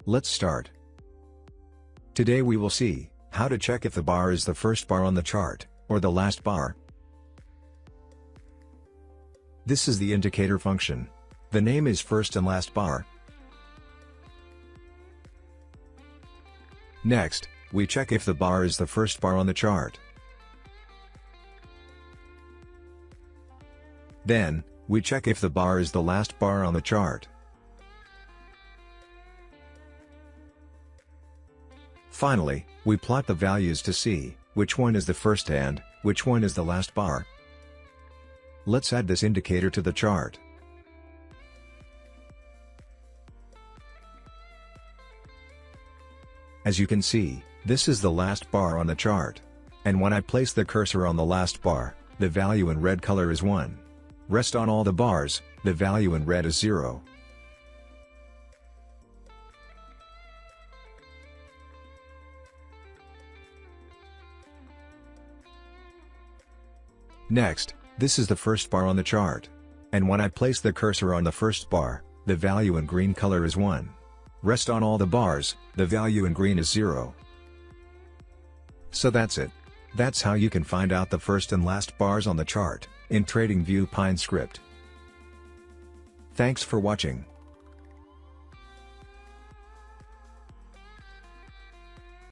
Let's start. Today we will see how to check if the bar is the first bar on the chart, or the last bar. This is the indicator function. The name is first and last bar. Next, we check if the bar is the first bar on the chart. Then, we check if the bar is the last bar on the chart. Finally, we plot the values to see which one is the first and which one is the last bar. Let's add this indicator to the chart. As you can see, this is the last bar on the chart. And when I place the cursor on the last bar, the value in red color is 1. Rest on all the bars, the value in red is 0. Next, this is the first bar on the chart. And when I place the cursor on the first bar, the value in green color is 1. Rest on all the bars, the value in green is 0. So that's it. That's how you can find out the first and last bars on the chart in Tradingview pinescript. Thanks for watching.